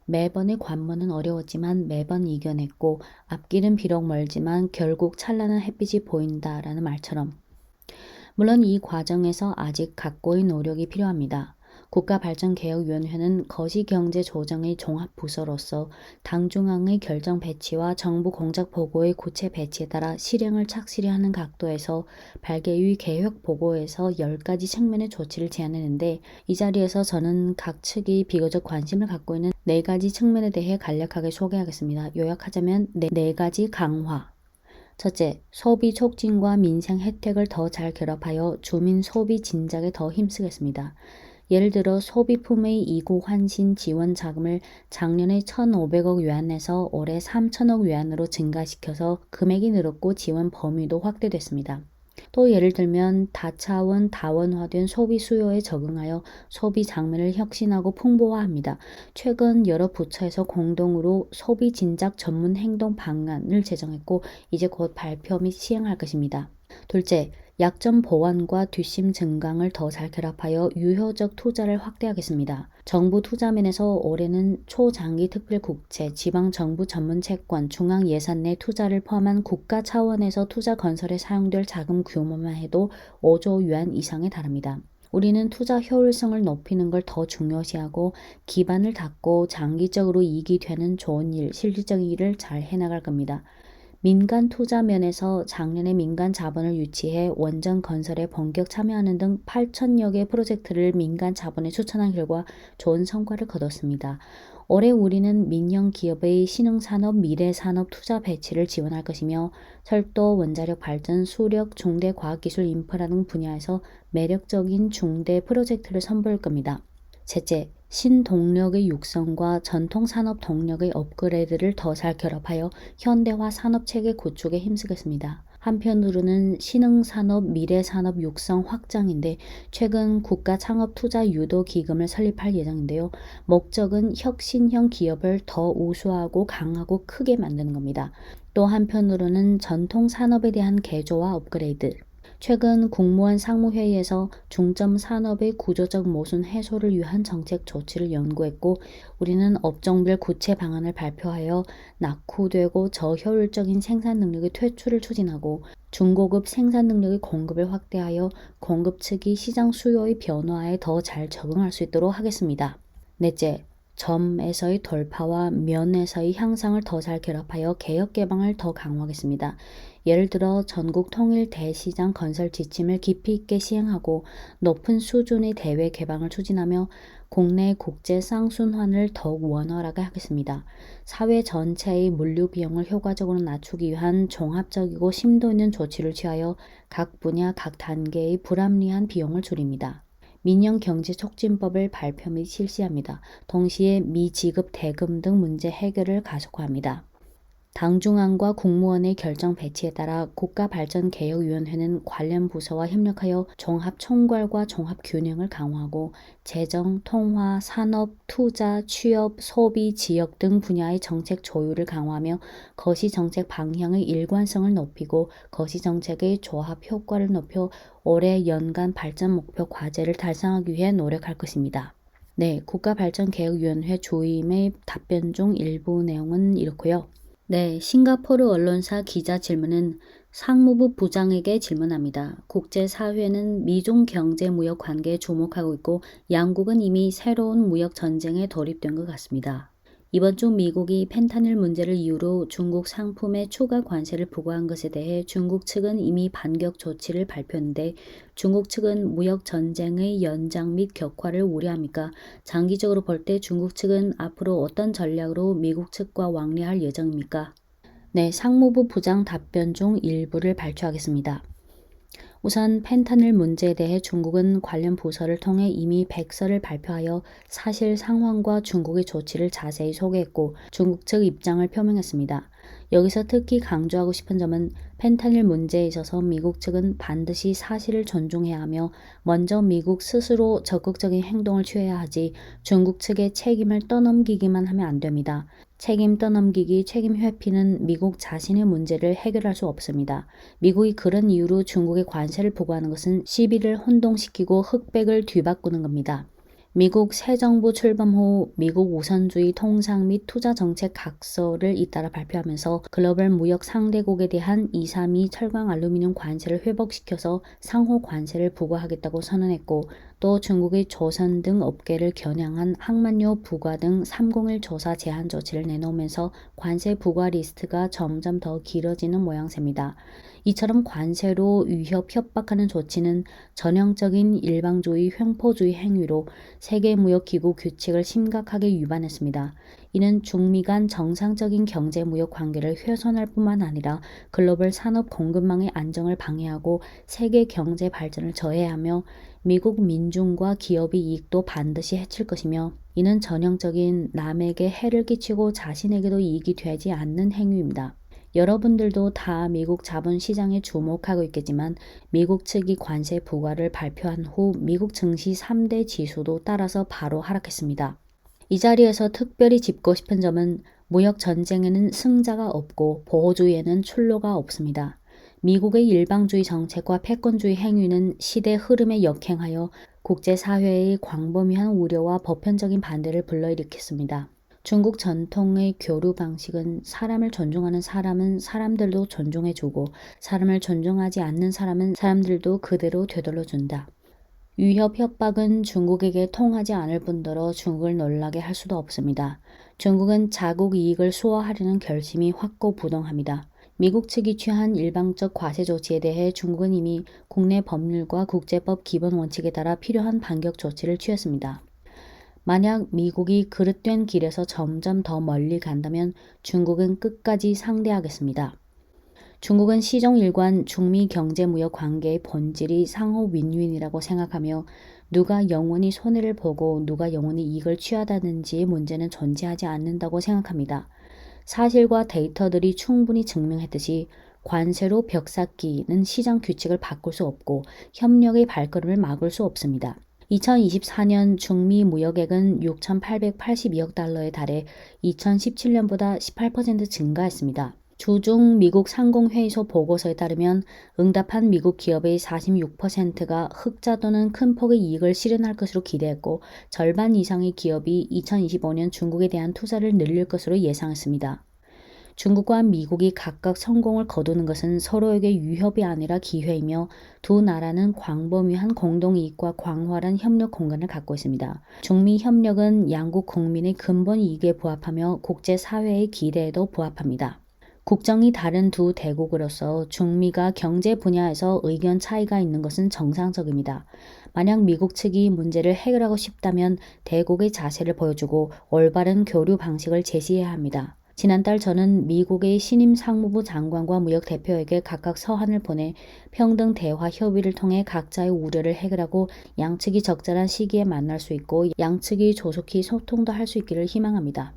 매번의 관문은 어려웠지만 매번 이겨냈고 앞길은 비록 멀지만 결국 찬란한 햇빛이 보인다라는 말처럼. 물론 이 과정에서 아직 각고의 노력이 필요합니다. 국가발전개혁위원회는 거시경제조정의 종합부서로서 당중앙의 결정 배치와 정부 공작보고의 구체 배치에 따라 실행을 착실히 하는 각도에서 발개의 계획보고에서 10가지 측면의 조치를 제안했는데 이 자리에서 저는 각 측이 비교적 관심을 갖고 있는 4가지 측면에 대해 간략하게 소개하겠습니다. 요약하자면 4가지 강화. 첫째, 소비 촉진과 민생 혜택을 더 잘 결합하여 주민 소비 진작에 더 힘쓰겠습니다. 예를 들어 소비품의 이고 환신 지원 자금을 작년에 1,500억 위안에서 올해 3천억 위안으로 증가시켜서 금액이 늘었고 지원 범위도 확대됐습니다. 또 예를 들면 다차원 다원화된 소비 수요에 적응하여 소비 장면을 혁신하고 풍부화합니다. 최근 여러 부처에서 공동으로 소비 진작 전문 행동 방안을 제정했고 이제 곧 발표 및 시행할 것입니다. 둘째, 약점 보완과 뒷심 증강을 더 잘 결합하여 유효적 투자를 확대하겠습니다. 정부 투자면에서 올해는 초장기 특별 국채, 지방 정부 전문 채권, 중앙 예산 내 투자를 포함한 국가 차원에서 투자 건설에 사용될 자금 규모만 해도 5조 위안 이상에 달합니다. 우리는 투자 효율성을 높이는 걸 더 중요시하고 기반을 닦고 장기적으로 이익이 되는 좋은 일, 실질적인 일을 잘 해나갈 겁니다. 민간 투자 면에서 작년에 민간 자본을 유치해 원전 건설에 본격 참여하는 등 8천여 개 프로젝트를 민간 자본에 추천한 결과 좋은 성과를 거뒀습니다. 올해 우리는 민영 기업의 신흥산업, 미래산업 투자 배치를 지원할 것이며 철도, 원자력 발전, 수력, 중대 과학기술 인프라 등 분야에서 매력적인 중대 프로젝트를 선보일 겁니다. 셋째, 신동력의 육성과 전통산업 동력의 업그레이드를 더 잘 결합하여 현대화 산업체계 구축에 힘쓰겠습니다. 한편으로는 신흥산업, 미래산업 육성 확장인데 최근 국가창업투자유도기금을 설립할 예정인데요. 목적은 혁신형 기업을 더 우수하고 강하고 크게 만드는 겁니다. 또 한편으로는 전통산업에 대한 개조와 업그레이드, 최근 국무원 상무회의에서 중점 산업의 구조적 모순 해소를 위한 정책 조치를 연구했고 우리는 업종별 구체 방안을 발표하여 낙후되고 저효율적인 생산 능력의 퇴출을 추진하고 중고급 생산 능력의 공급을 확대하여 공급 측이 시장 수요의 변화에 더 잘 적응할 수 있도록 하겠습니다. 넷째, 점에서의 돌파와 면에서의 향상을 더 잘 결합하여 개혁 개방을 더 강화하겠습니다. 예를 들어 전국 통일 대시장 건설 지침을 깊이 있게 시행하고 높은 수준의 대외 개방을 추진하며 국내 국제 쌍순환을 더욱 원활하게 하겠습니다. 사회 전체의 물류 비용을 효과적으로 낮추기 위한 종합적이고 심도 있는 조치를 취하여 각 분야 각 단계의 불합리한 비용을 줄입니다. 민영경제촉진법을 발표 및 실시합니다. 동시에 미지급 대금 등 문제 해결을 가속화합니다. 당중앙과 국무원의 결정 배치에 따라 국가발전개혁위원회는 관련 부서와 협력하여 종합총괄과 종합균형을 강화하고 재정, 통화, 산업, 투자, 취업, 소비, 지역 등 분야의 정책 조율을 강화하며 거시정책 방향의 일관성을 높이고 거시정책의 조합 효과를 높여 올해 연간 발전 목표 과제를 달성하기 위해 노력할 것입니다. 네, 국가발전개혁위원회 조임의 답변 중 일부 내용은 이렇고요. 네, 싱가포르 언론사 기자 질문은 상무부 부장에게 질문합니다. 국제사회는 미중 경제무역 관계에 주목하고 있고 양국은 이미 새로운 무역 전쟁에 돌입된 것 같습니다. 이번 주 미국이 펜타닐 문제를 이유로 중국 상품에 추가 관세를 부과한 것에 대해 중국 측은 이미 반격 조치를 발표했는데 중국 측은 무역 전쟁의 연장 및 격화를 우려합니까? 장기적으로 볼 때 중국 측은 앞으로 어떤 전략으로 미국 측과 왕래할 예정입니까? 네, 상무부 부장 답변 중 일부를 발표하겠습니다. 우선 펜타닐 문제에 대해 중국은 관련 부서를 통해 이미 백서를 발표하여 사실 상황과 중국의 조치를 자세히 소개했고 중국 측 입장을 표명했습니다. 여기서 특히 강조하고 싶은 점은 펜타닐 문제에 있어서 미국 측은 반드시 사실을 존중해야 하며 먼저 미국 스스로 적극적인 행동을 취해야 하지 중국 측의 책임을 떠넘기기만 하면 안 됩니다. 책임 떠넘기기, 책임 회피는 미국 자신의 문제를 해결할 수 없습니다. 미국이 그런 이유로 중국에 관세를 부과하는 것은 시비를 혼동시키고 흑백을 뒤바꾸는 겁니다. 미국 새 정부 출범 후 미국 우선주의 통상 및 투자 정책 각서를 잇따라 발표하면서 글로벌 무역 상대국에 대한 232 철강 알루미늄 관세를 회복시켜서 상호 관세를 부과하겠다고 선언했고 또 중국의 조선 등 업계를 겨냥한 항만료 부과 등 301 조사 제한 조치를 내놓으면서 관세 부과 리스트가 점점 더 길어지는 모양새입니다. 이처럼 관세로 위협 협박하는 조치는 전형적인 일방주의 횡포주의 행위로 세계무역기구 규칙을 심각하게 위반했습니다. 이는 중미 간 정상적인 경제무역 관계를 훼손할 뿐만 아니라 글로벌 산업 공급망의 안정을 방해하고 세계 경제 발전을 저해하며 미국 민중과 기업의 이익도 반드시 해칠 것이며 이는 전형적인 남에게 해를 끼치고 자신에게도 이익이 되지 않는 행위입니다. 여러분들도 다 미국 자본시장에 주목하고 있겠지만 미국 측이 관세 부과를 발표한 후 미국 증시 3대 지수도 따라서 바로 하락했습니다. 이 자리에서 특별히 짚고 싶은 점은 무역 전쟁에는 승자가 없고 보호주의에는 출로가 없습니다. 미국의 일방주의 정책과 패권주의 행위는 시대 흐름에 역행하여 국제사회의 광범위한 우려와 보편적인 반대를 불러일으켰습니다. 중국 전통의 교류 방식은 사람을 존중하는 사람은 사람들도 존중해주고 사람을 존중하지 않는 사람은 사람들도 그대로 되돌려준다. 위협 협박은 중국에게 통하지 않을 뿐더러 중국을 놀라게 할 수도 없습니다. 중국은 자국 이익을 수호하려는 결심이 확고부동합니다. 미국 측이 취한 일방적 과세 조치에 대해 중국은 이미 국내 법률과 국제법 기본 원칙에 따라 필요한 반격 조치를 취했습니다. 만약 미국이 그릇된 길에서 점점 더 멀리 간다면 중국은 끝까지 상대하겠습니다. 중국은 시종일관 중미 경제무역 관계의 본질이 상호 윈윈이라고 생각하며 누가 영원히 손해를 보고 누가 영원히 이익을 취하다는지의 문제는 존재하지 않는다고 생각합니다. 사실과 데이터들이 충분히 증명했듯이 관세로 벽쌓기는 시장 규칙을 바꿀 수 없고 협력의 발걸음을 막을 수 없습니다. 2024년 중미 무역액은 6,882억 달러에 달해 2017년보다 18% 증가했습니다. 주중 미국 상공회의소 보고서에 따르면 응답한 미국 기업의 46%가 흑자 또는 큰 폭의 이익을 실현할 것으로 기대했고 절반 이상의 기업이 2025년 중국에 대한 투자를 늘릴 것으로 예상했습니다. 중국과 미국이 각각 성공을 거두는 것은 서로에게 위협이 아니라 기회이며 두 나라는 광범위한 공동이익과 광활한 협력 공간을 갖고 있습니다. 중미 협력은 양국 국민의 근본 이익에 부합하며 국제사회의 기대에도 부합합니다. 국정이 다른 두 대국으로서 중미가 경제 분야에서 의견 차이가 있는 것은 정상적입니다. 만약 미국 측이 문제를 해결하고 싶다면 대국의 자세를 보여주고 올바른 교류 방식을 제시해야 합니다. 지난달 저는 미국의 신임 상무부 장관과 무역 대표에게 각각 서한을 보내 평등 대화 협의를 통해 각자의 우려를 해결하고 양측이 적절한 시기에 만날 수 있고 양측이 조속히 소통도 할 수 있기를 희망합니다.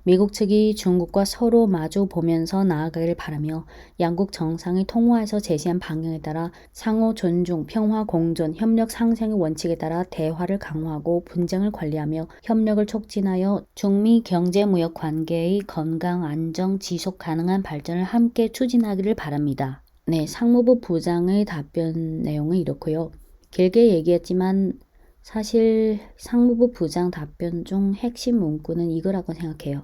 미국 측이 중국과 서로 마주 보면서 나아가길 바라며 양국 정상이 통화에서 제시한 방향에 따라 상호 존중, 평화 공존, 협력 상생의 원칙에 따라 대화를 강화하고 분쟁을 관리하며 협력을 촉진하여 중미 경제무역 관계의 건강, 안정, 지속 가능한 발전을 함께 추진하기를 바랍니다. 네, 상무부 부장의 답변 내용은 이렇고요. 길게 얘기했지만 사실 상무부 부장 답변 중 핵심 문구는 이거라고 생각해요.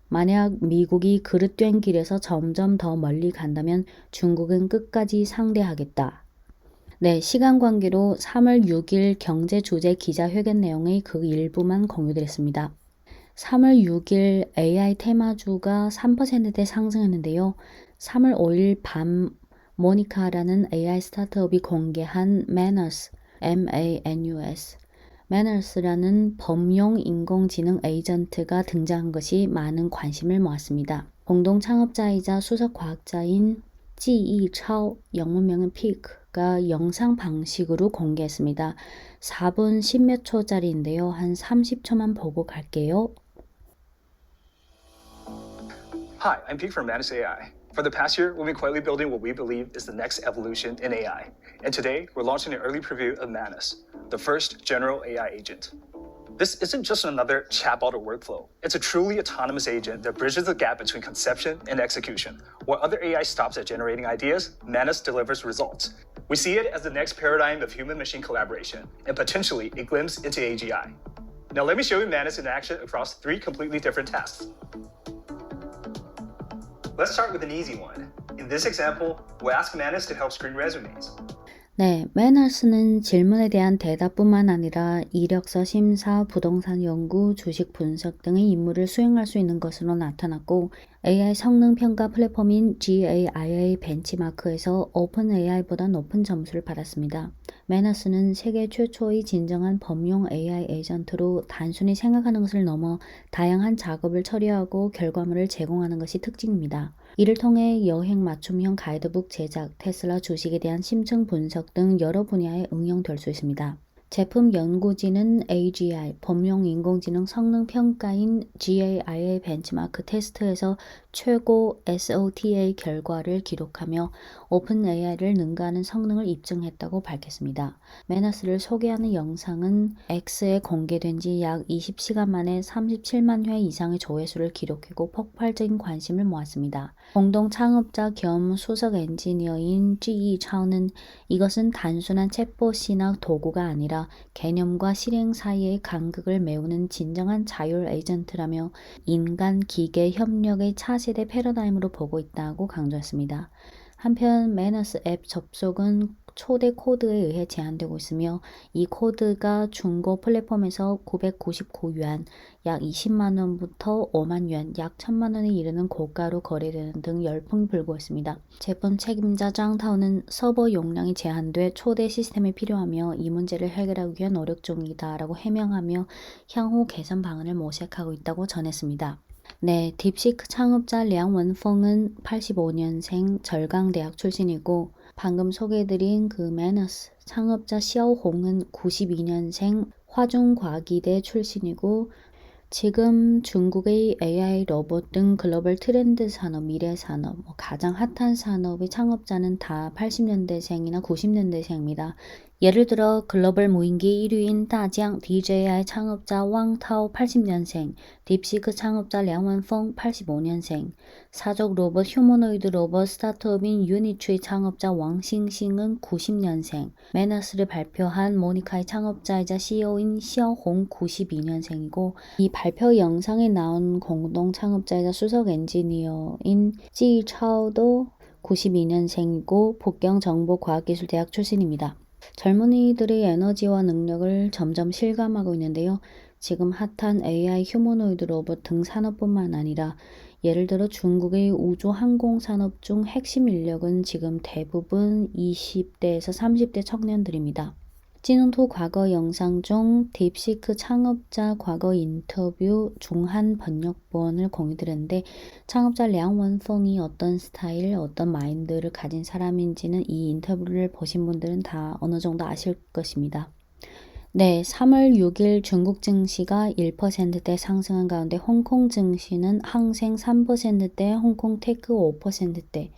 만약 미국이 그릇된 길에서 점점 더 멀리 간다면 중국은 끝까지 상대하겠다. 네, 시간 관계로 3월 6일 경제주재 기자회견 내용의 그 일부만 공유드렸습니다. 3월 6일 AI 테마주가 3%대 상승했는데요. 3월 5일 밤 모니카라는 AI 스타트업이 공개한 Manus, M-A-N-U-S Manus라는 범용 인공지능 에이전트가 등장한 것이 많은 관심을 모았습니다. 공동 창업자이자 수석 과학자인 지이차오, 영문명은 Peak가 영상 방식으로 공개했습니다. 4분 10몇 초짜리인데요. 한 30초만 보고 갈게요. Hi, I'm Peak from Manus AI. For the past year, we've been quietly building what we believe is the next evolution in AI. And today, we're launching an early preview of Manus, the first general AI agent. This isn't just another chatbot or workflow. It's a truly autonomous agent that bridges the gap between conception and execution. While other AI stops at generating ideas, Manus delivers results. We see it as the next paradigm of human-machine collaboration, and potentially a glimpse into AGI. Now let me show you Manus in action across 3 completely different tasks. Let's start with an easy one. In this example, we'll ask Manus to help screen resumes. 네, Manus는 질문에 대한 대답뿐만 아니라 이력서 심사, 부동산 연구, 주식 분석 등의 임무를 수행할 수 있는 것으로 나타났고 AI 성능 평가 플랫폼인 GAIA 벤치마크에서 오픈AI보다 높은 점수를 받았습니다. Manus는 세계 최초의 진정한 범용 AI 에이전트로 단순히 생각하는 것을 넘어 다양한 작업을 처리하고 결과물을 제공하는 것이 특징입니다. 이를 통해 여행 맞춤형 가이드북 제작, 테슬라 주식에 대한 심층 분석 등 여러 분야에 응용될 수 있습니다. 제품 연구진은 AGI, 범용 인공지능 성능 평가인 GAI의 벤치마크 테스트에서 최고 SOTA 결과를 기록하며 오픈AI를 능가하는 성능을 입증했다고 밝혔습니다. 메너스를 소개하는 영상은 X에 공개된 지 약 20시간 만에 37만 회 이상의 조회수를 기록하고 폭발적인 관심을 모았습니다. 공동 창업자 겸 수석 엔지니어인 GE 차오는 이것은 단순한 챗봇 신학 도구가 아니라 개념과 실행 사이의 간극을 메우는 진정한 자율 에이전트라며 인간 기계 협력의 차세대 패러다임으로 보고 있다고 강조했습니다. 한편 매너스 앱 접속은 초대 코드에 의해 제한되고 있으며 이 코드가 중고 플랫폼에서 999위안, 약 20만 원부터 5만 위안, 약 1000만 원에 이르는 고가로 거래되는 등 열풍이 불고 있습니다. 제품 책임자 짱타오는 서버 용량이 제한돼 초대 시스템이 필요하며 이 문제를 해결하기 위한 노력 중이다라고 해명하며 향후 개선 방안을 모색하고 있다고 전했습니다. 네, 딥시크 창업자 량원펑은 85년생 절강대학 출신이고 방금 소개해드린 그 매너스 창업자 샤오홍은 92년생 화중과기대 출신이고 지금 중국의 AI 로봇 등 글로벌 트렌드 산업, 미래 산업, 가장 핫한 산업의 창업자는 다 80년대생이나 90년대생입니다. 예를 들어 글로벌 무인기 1위인 다jiang DJI 창업자 왕타오 80년생, 딥시크 창업자 량원펑 85년생, 사족 로봇 휴머노이드 로봇 스타트업인 유니트리 창업자 왕싱싱은 90년생, 매너스를 발표한 모니카의 창업자이자 CEO인 샤오홍 92년생이고 이 발표 영상에 나온 공동 창업자이자 수석 엔지니어인 찌차오도 92년생이고 복경정보과학기술대학 출신입니다. 젊은이들의 에너지와 능력을 점점 실감하고 있는데요. 지금 핫한 AI 휴머노이드 로봇 등 산업뿐만 아니라 예를 들어 중국의 우주 항공 산업 중 핵심 인력은 지금 대부분 20대에서 30대 청년들입니다. 찌능투 과거 영상 중 딥시크 창업자 과거 인터뷰 중한 번역본을 공유드렸는데 창업자 량원펑이 어떤 스타일, 어떤 마인드를 가진 사람인지는 이 인터뷰를 보신 분들은 다 어느 정도 아실 것입니다. 네, 3월 6일 중국 증시가 1%대 상승한 가운데 홍콩 증시는 항생 3%대, 홍콩 테크 5%대,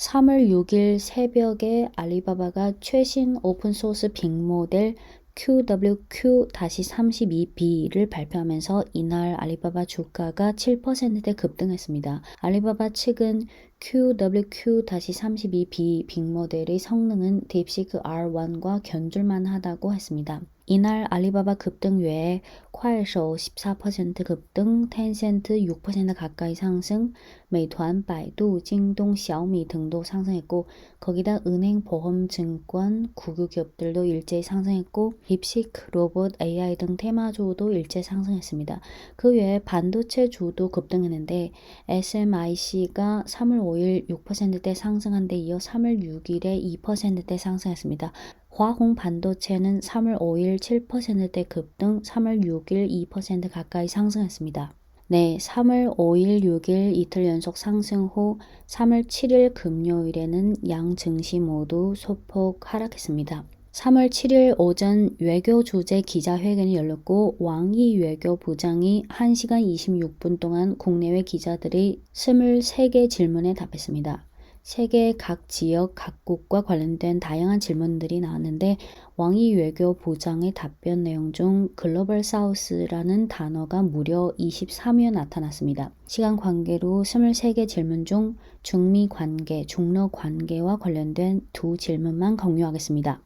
3월 6일 새벽에 알리바바가 최신 오픈소스 빅모델 QWQ-32B를 발표하면서 이날 알리바바 주가가 7%대 급등했습니다. 알리바바 측은 QWQ-32B 빅모델의 성능은 딥시크 R1과 견줄만 하다고 했습니다. 이날 알리바바 급등 외에 콰이쇼 14% 급등, 텐센트 6% 가까이 상승, 메이투안, 바이두, 징동, 샤오미 등도 상승했고 거기다 은행, 보험, 증권, 국유 기업들도 일제히 상승했고 딥시크, 로봇, AI 등 테마주도 일제 상승했습니다. 그 외에 반도체 주도 급등했는데 SMIC가 3월 5일 6%대 상승한 데 이어 3월 6일에 2%대 상승했습니다. 화홍 반도체는 3월 5일 7%대 급등, 3월 6일 2% 가까이 상승했습니다. 네, 3월 5일, 6일 이틀 연속 상승 후 3월 7일 금요일에는 양 증시 모두 소폭 하락했습니다. 3월 7일 오전 외교 주재 기자회견이 열렸고 왕이 외교부장이 1시간 26분 동안 국내외 기자들의 23개 질문에 답했습니다. 세계 각 지역, 각국과 관련된 다양한 질문들이 나왔는데 왕이 외교부장의 답변 내용 중 글로벌 사우스라는 단어가 무려 23회 나타났습니다. 시간 관계로 23개 질문 중 중미 관계, 중러 관계와 관련된 두 질문만 공유하겠습니다.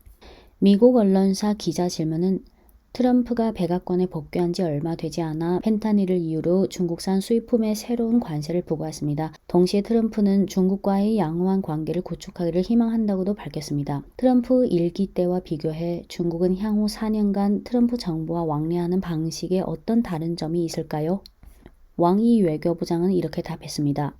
미국 언론사 기자 질문은 트럼프가 백악관에 복귀한 지 얼마 되지 않아 펜타닐을 이유로 중국산 수입품에 새로운 관세를 부과했습니다. 동시에 트럼프는 중국과의 양호한 관계를 구축하기를 희망한다고도 밝혔습니다. 트럼프 1기 때와 비교해 중국은 향후 4년간 트럼프 정부와 왕래하는 방식에 어떤 다른 점이 있을까요? 왕이 외교부장은 이렇게 답했습니다.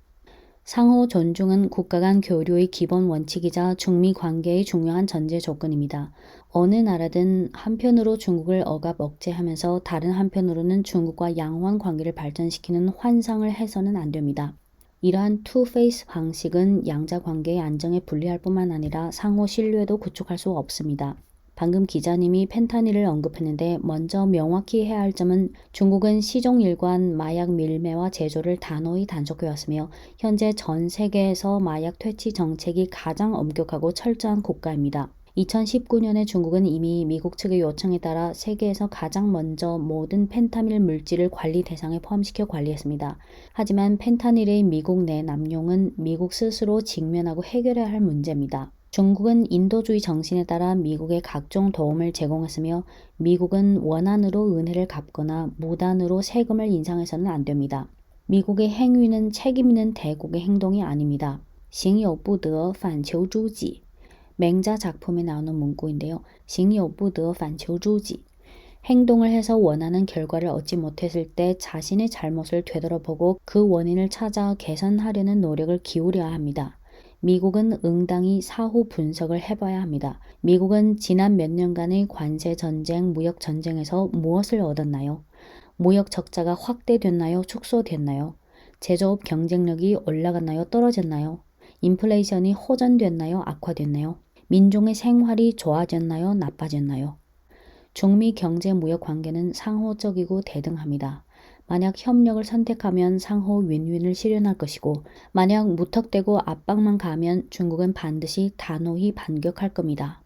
상호 존중은 국가 간 교류의 기본 원칙이자 중미 관계의 중요한 전제 조건입니다. 어느 나라든 한편으로 중국을 억압 억제하면서 다른 한편으로는 중국과 양호한 관계를 발전시키는 환상을 해서는 안 됩니다. 이러한 투페이스 방식은 양자 관계의 안정에 불리할 뿐만 아니라 상호 신뢰도 구축할 수 없습니다. 방금 기자님이 펜타닐을 언급했는데 먼저 명확히 해야 할 점은 중국은 시종일관 마약 밀매와 제조를 단호히 단속해왔으며 현재 전 세계에서 마약 퇴치 정책이 가장 엄격하고 철저한 국가입니다. 2019년에 중국은 이미 미국 측의 요청에 따라 세계에서 가장 먼저 모든 펜타닐 물질을 관리 대상에 포함시켜 관리했습니다. 하지만 펜타닐의 미국 내 남용은 미국 스스로 직면하고 해결해야 할 문제입니다. 중국은 인도주의 정신에 따라 미국에 각종 도움을 제공했으며 미국은 원한으로 은혜를 갚거나 무단으로 세금을 인상해서는 안 됩니다. 미국의 행위는 책임 있는 대국의 행동이 아닙니다. 行有不得反求诸己 맹자 작품에 나오는 문구인데요. 行有不得反求诸己 행동을 해서 원하는 결과를 얻지 못했을 때 자신의 잘못을 되돌아보고 그 원인을 찾아 개선하려는 노력을 기울여야 합니다. 미국은 응당히 사후 분석을 해봐야 합니다. 미국은 지난 몇 년간의 관세 전쟁, 무역 전쟁에서 무엇을 얻었나요? 무역 적자가 확대됐나요? 축소됐나요? 제조업 경쟁력이 올라갔나요? 떨어졌나요? 인플레이션이 호전됐나요? 악화됐나요? 민중의 생활이 좋아졌나요? 나빠졌나요? 중미 경제 무역 관계는 상호적이고 대등합니다. 만약 협력을 선택하면 상호 윈윈을 실현할 것이고 만약 무턱대고 압박만 가하면 중국은 반드시 단호히 반격할 겁니다.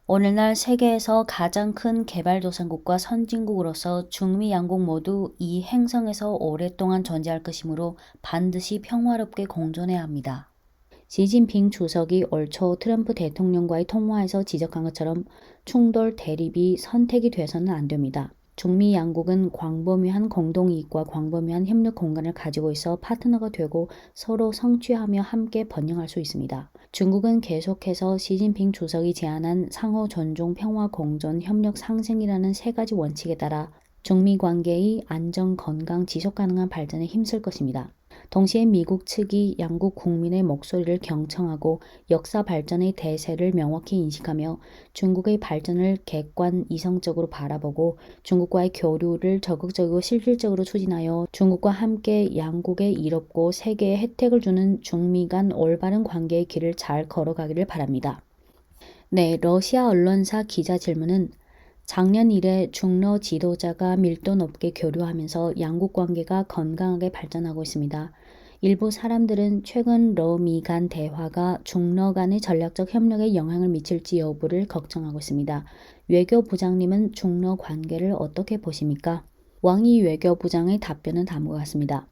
오늘날 세계에서 가장 큰 개발도상국과 선진국으로서 중미 양국 모두 이 행성에서 오랫동안 존재할 것이므로 반드시 평화롭게 공존해야 합니다. 시진핑 주석이 올 초 트럼프 대통령과의 통화에서 지적한 것처럼 충돌 대립이 선택이 돼서는 안 됩니다. 중미 양국은 광범위한 공동이익과 광범위한 협력 공간을 가지고 있어 파트너가 되고 서로 성취하며 함께 번영할 수 있습니다. 중국은 계속해서 시진핑 주석이 제안한 상호 존중, 평화, 공존, 협력 상생이라는 세 가지 원칙에 따라 중미 관계의 안정, 건강, 지속 가능한 발전에 힘쓸 것입니다. 동시에 미국 측이 양국 국민의 목소리를 경청하고 역사 발전의 대세를 명확히 인식하며 중국의 발전을 객관 이성적으로 바라보고 중국과의 교류를 적극적이고 실질적으로 추진하여 중국과 함께 양국에 이롭고 세계에 혜택을 주는 중미 간 올바른 관계의 길을 잘 걸어가기를 바랍니다. 네, 러시아 언론사 기자 질문은 작년 이래 중러 지도자가 밀도 높게 교류하면서 양국 관계가 건강하게 발전하고 있습니다. 일부 사람들은 최근 러미 간 대화가 중러 간의 전략적 협력에 영향을 미칠지 여부를 걱정하고 있습니다. 외교부장님은 중러 관계를 어떻게 보십니까? 왕이 외교부장의 답변은 다음과 같습니다.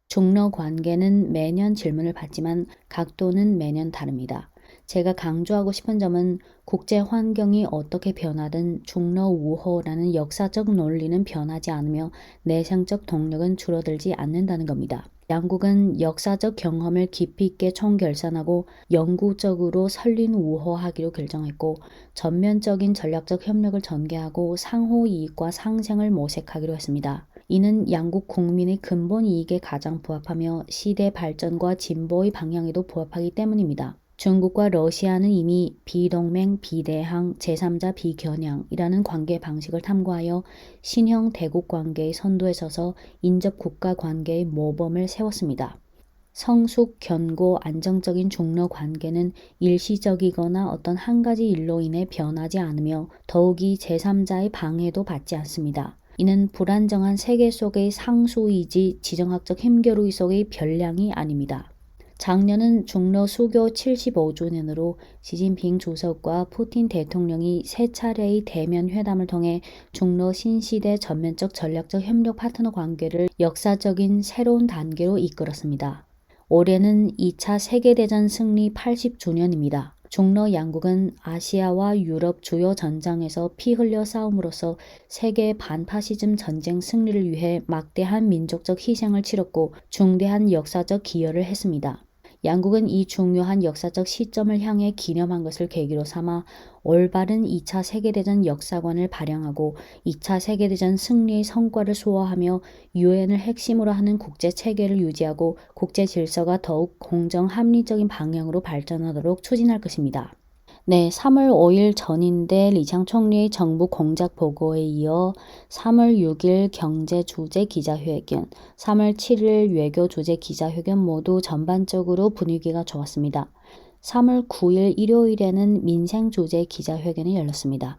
중러 관계는 매년 질문을 받지만 각도는 매년 다릅니다. 제가 강조하고 싶은 점은 국제 환경이 어떻게 변하든 중러 우호라는 역사적 논리는 변하지 않으며 내상적 동력은 줄어들지 않는다는 겁니다. 양국은 역사적 경험을 깊이 있게 총결산하고 영구적으로 설린 우호하기로 결정했고 전면적인 전략적 협력을 전개하고 상호 이익과 상생을 모색하기로 했습니다. 이는 양국 국민의 근본 이익에 가장 부합하며 시대 발전과 진보의 방향에도 부합하기 때문입니다. 중국과 러시아는 이미 비동맹, 비대항, 제3자 비겨냥이라는 관계 방식을 탐구하여 신형 대국 관계의 선도에 서서 인접 국가 관계의 모범을 세웠습니다. 성숙, 견고, 안정적인 중러 관계는 일시적이거나 어떤 한 가지 일로 인해 변하지 않으며 더욱이 제3자의 방해도 받지 않습니다. 이는 불안정한 세계 속의 상수이지 지정학적 힘겨루기 속의 별량이 아닙니다. 작년은 중러 수교 75주년으로 시진핑 주석과 푸틴 대통령이 세 차례의 대면 회담을 통해 중러 신시대 전면적 전략적 협력 파트너 관계를 역사적인 새로운 단계로 이끌었습니다. 올해는 2차 세계대전 승리 80주년입니다. 중러 양국은 아시아와 유럽 주요 전장에서 피 흘려 싸움으로써 세계 반파시즘 전쟁 승리를 위해 막대한 민족적 희생을 치렀고 중대한 역사적 기여를 했습니다. 양국은 이 중요한 역사적 시점을 향해 기념한 것을 계기로 삼아 올바른 2차 세계대전 역사관을 발행하고 2차 세계대전 승리의 성과를 소화하며 유엔을 핵심으로 하는 국제체계를 유지하고 국제 질서가 더욱 공정 합리적인 방향으로 발전하도록 추진할 것입니다. 네, 3월 5일 전인대 리창 총리의 정부 공작 보고에 이어 3월 6일 경제 주재 기자회견, 3월 7일 외교 주재 기자회견 모두 전반적으로 분위기가 좋았습니다. 3월 9일 일요일에는 민생 주재 기자회견이 열렸습니다.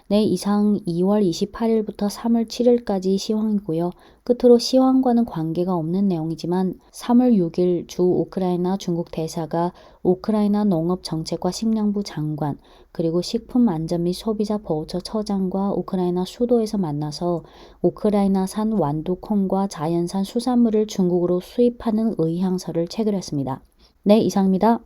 네, 이상 2월 28일부터 3월 7일까지 시황이고요. 끝으로 시황과는 관계가 없는 내용이지만 3월 6일 주 우크라이나 중국 대사가 우크라이나 농업정책과 식량부 장관 그리고 식품안전 및 소비자 보호처 처장과 우크라이나 수도에서 만나서 우크라이나산 완두콩과 자연산 수산물을 중국으로 수입하는 의향서를 체결했습니다. 네, 이상입니다.